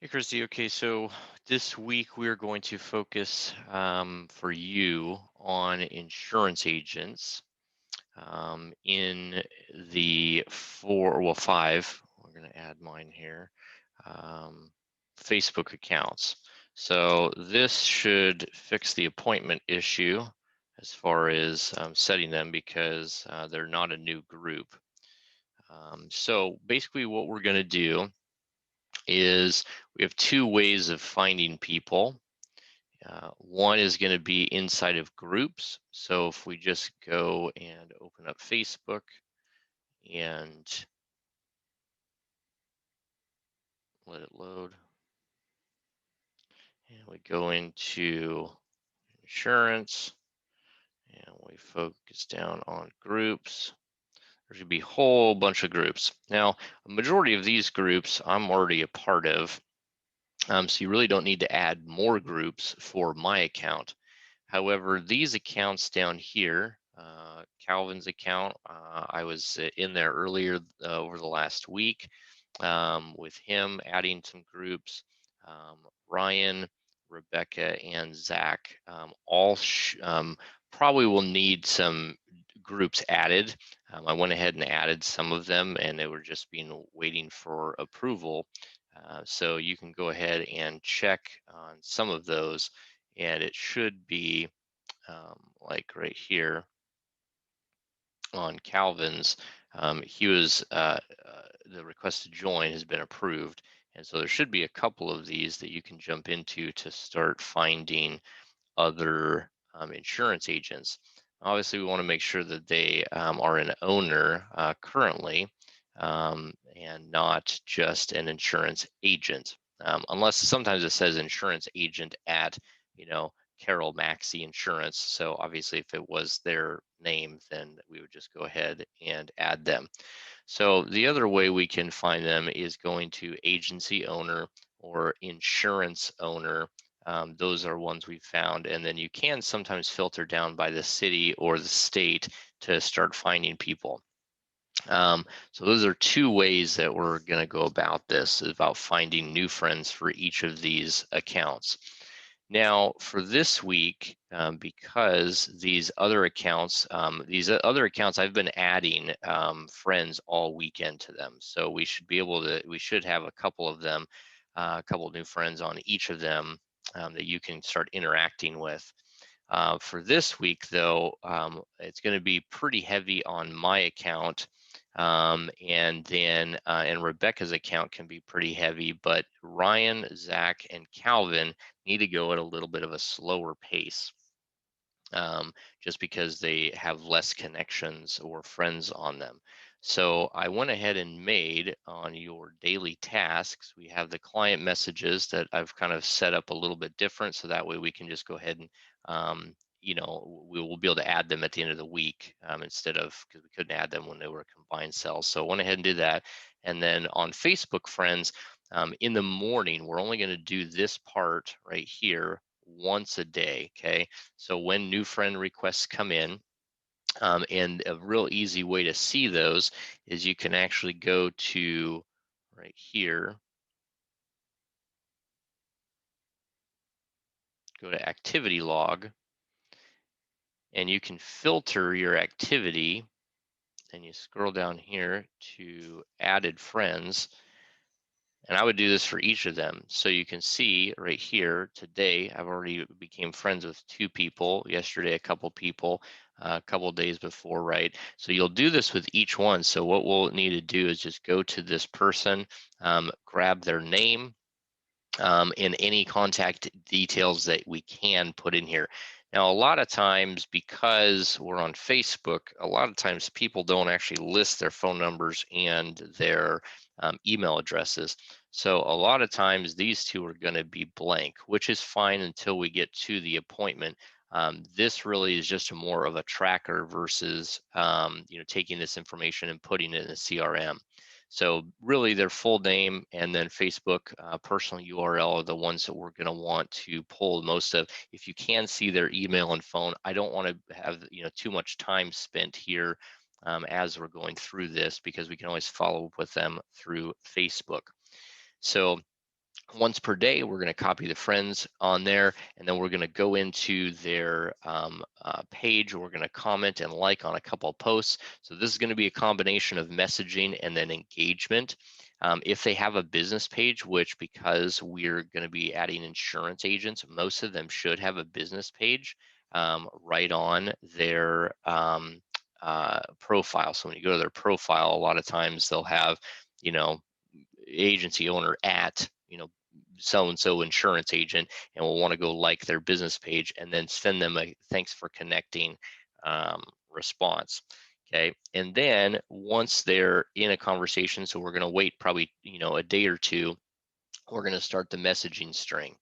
Hey, Christy. Okay, so this week we're going to focus for you on insurance agents in the five. We're going to add mine here. Um, Facebook accounts. So this should fix the appointment issue as far as setting them because they're not a new group. So basically, what we're going to do is we have two ways of finding people. One is going to be inside of groups. So if we just go and open up Facebook and let it load, and we go into insurance and we focus down on groups, there should be a whole bunch of groups. Now, a majority of these groups I'm already a part of. So you really don't need to add more groups for my account. However, these accounts down here, Calvin's account, I was in there earlier over the last week with him adding some groups. Ryan, Rebecca, and Zach probably will need some groups added. I went ahead and added some of them, and they were just being waiting for approval. So you can go ahead and check on some of those, and it should be like right here on Calvin's. He was the request to join has been approved, and so there should be a couple of these that you can jump into to start finding other insurance agents. Obviously, we want to make sure that they are an owner currently and not just an insurance agent. Unless sometimes it says insurance agent at, Carol Maxey Insurance. So obviously, if it was their name, then we would just go ahead and add them. So the other way we can find them is going to agency owner or insurance owner. Those are ones we found. And then you can sometimes filter down by the city or the state to start finding people. So those are two ways that we're going to go about this, is about finding new friends for each of these accounts. Now, for this week, because these other accounts, I've been adding friends all weekend to them. So we should have a couple of them, a couple of new friends on each of them that you can start interacting with. For this week, though, it's going to be pretty heavy on my account. And then and Rebecca's account can be pretty heavy, but Ryan, Zach, and Calvin need to go at a little bit of a slower pace, just because they have less connections or friends on them. So I went ahead and made on your daily tasks, we have the client messages that I've kind of set up a little bit different. So that way we can just go ahead and, we will be able to add them at the end of the week instead of, because we couldn't add them when they were combined cells. So I went ahead and did that. And then on Facebook friends, in the morning, we're only going to do this part right here once a day. Okay. So when new friend requests come in, and a real easy way to see those is you can actually go to right here, go to activity log, and you can filter your activity, and you scroll down here to added friends. And I would do this for each of them. So you can see right here today, I've already became friends with two people, yesterday a couple people, a couple days before, right? So you'll do this with each one. So what we'll need to do is just go to this person, grab their name, and any contact details that we can put in here. Now, a lot of times, because we're on Facebook, a lot of times people don't actually list their phone numbers and their email addresses. So a lot of times these two are going to be blank, which is fine until we get to the appointment. This really is just more of a tracker versus taking this information and putting it in a CRM. So really their full name and then Facebook personal URL are the ones that we're going to want to pull most of. If you can see their email and phone, I don't want to have too much time spent here as we're going through this, because we can always follow up with them through Facebook. So once per day. We're going to copy the friends on there, and then we're going to go into their page. We're going to comment and like on a couple of posts. So this is going to be a combination of messaging and then engagement. If they have a business page, which because we're going to be adding insurance agents, most of them should have a business page right on their profile. So when you go to their profile, a lot of times they'll have, you know, agency owner at, so and so insurance agent, and will want to go like their business page and then send them a thanks for connecting response. Okay, and then once they're in a conversation, so we're going to wait probably a day or two, we're going to start the messaging string.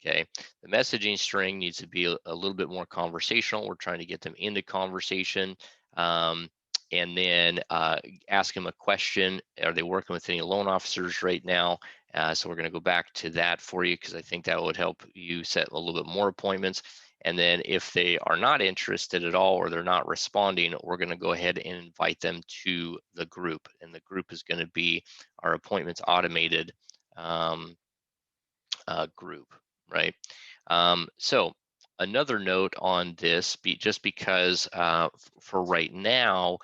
Okay, the messaging string needs to be a little bit more conversational. We're trying to get them into conversation, um, and then ask them a question. Are they working with any loan officers right now? So we're going to go back to that for you, because I think that would help you set a little bit more appointments. And then if they are not interested at all, or they're not responding, we're going to go ahead and invite them to the group. And the group is going to be our appointments automated group, right? So another note on this, just because for right now,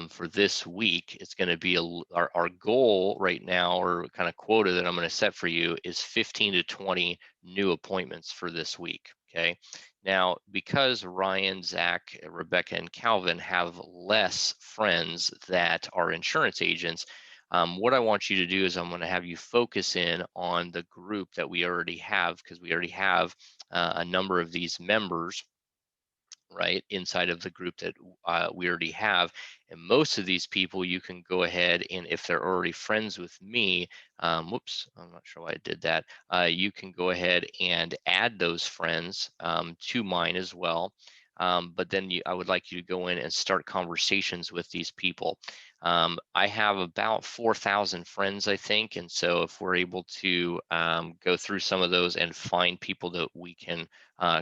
for this week, it's going to be our goal right now, or kind of quota that I'm going to set for you, is 15 to 20 new appointments for this week. Okay. Now, because Ryan, Zach, Rebecca, and Calvin have less friends that are insurance agents, what I want you to do is I'm going to have you focus in on the group that we already have, because we already have a number of these members right inside of the group that we already have. And most of these people, you can go ahead and, if they're already friends with me, whoops, I'm not sure why I did that, you can go ahead and add those friends to mine as well. But then I would like you to go in and start conversations with these people. I have about 4,000 friends, I think. And so if we're able to go through some of those and find people that we can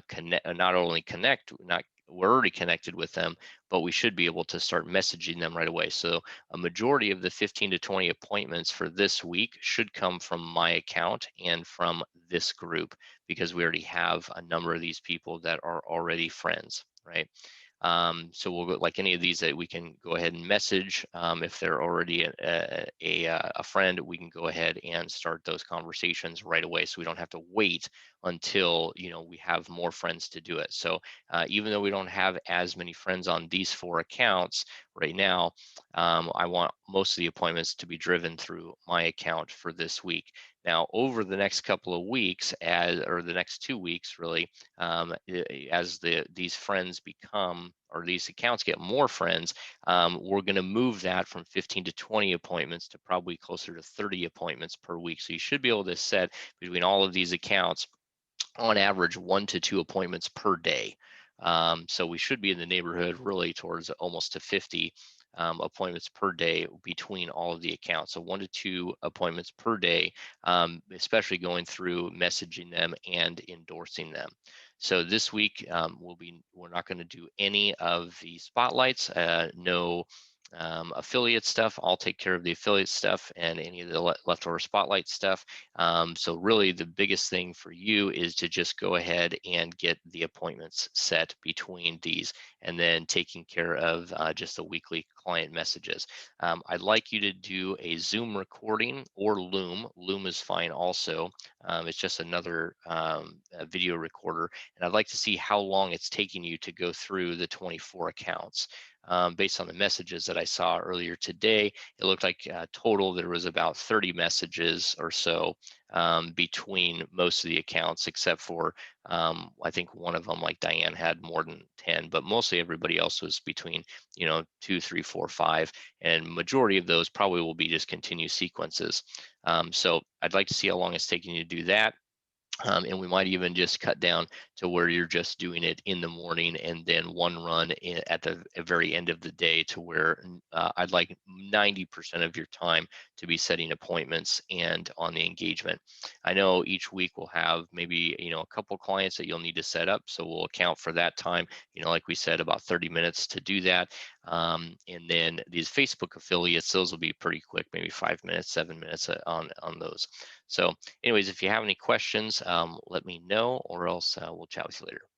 connect, not only connect, not we're already connected with them, but we should be able to start messaging them right away. So a majority of the 15 to 20 appointments for this week should come from my account and from this group, because we already have a number of these people that are already friends, right? So we'll go like any of these that we can go ahead and message. If they're already a friend, we can go ahead and start those conversations right away, so we don't have to wait until we have more friends to do it. So even though we don't have as many friends on these 4 accounts right now, I want most of the appointments to be driven through my account for this week. Now, over the next couple of weeks, or the next 2 weeks, really, as these friends become, or these accounts get more friends, we're going to move that from 15 to 20 appointments to probably closer to 30 appointments per week. So you should be able to set between all of these accounts, on average, 1 to 2 appointments per day. So we should be in the neighborhood really towards almost to 50 appointments per day between all of the accounts. So 1 to 2 appointments per day, especially going through messaging them and endorsing them. So this week we're not going to do any of the spotlights, no affiliate stuff. I'll take care of the affiliate stuff and any of the leftover spotlight stuff. So really the biggest thing for you is to just go ahead and get the appointments set between these, and then taking care of just the weekly client messages. I'd like you to do a Zoom recording or Loom. Loom is fine also. It's just another video recorder. And I'd like to see how long it's taking you to go through the 24 accounts. Based on the messages that I saw earlier today, it looked like total there was about 30 messages or so between most of the accounts, except for I think one of them, like Diane, had more than 10, but mostly everybody else was between 2, 3, 4, 5, and majority of those probably will be just continuous sequences. So I'd like to see how long it's taking you to do that. And we might even just cut down to where you're just doing it in the morning and then one run at the very end of the day, to where I'd like 90% of your time to be setting appointments and on the engagement. I know each week we'll have maybe, a couple clients that you'll need to set up. So we'll account for that time, like we said, about 30 minutes to do that. And then these Facebook affiliates, those will be pretty quick, maybe 5 minutes, 7 minutes on those. So anyways, if you have any questions, let me know, or else we'll chat with you later.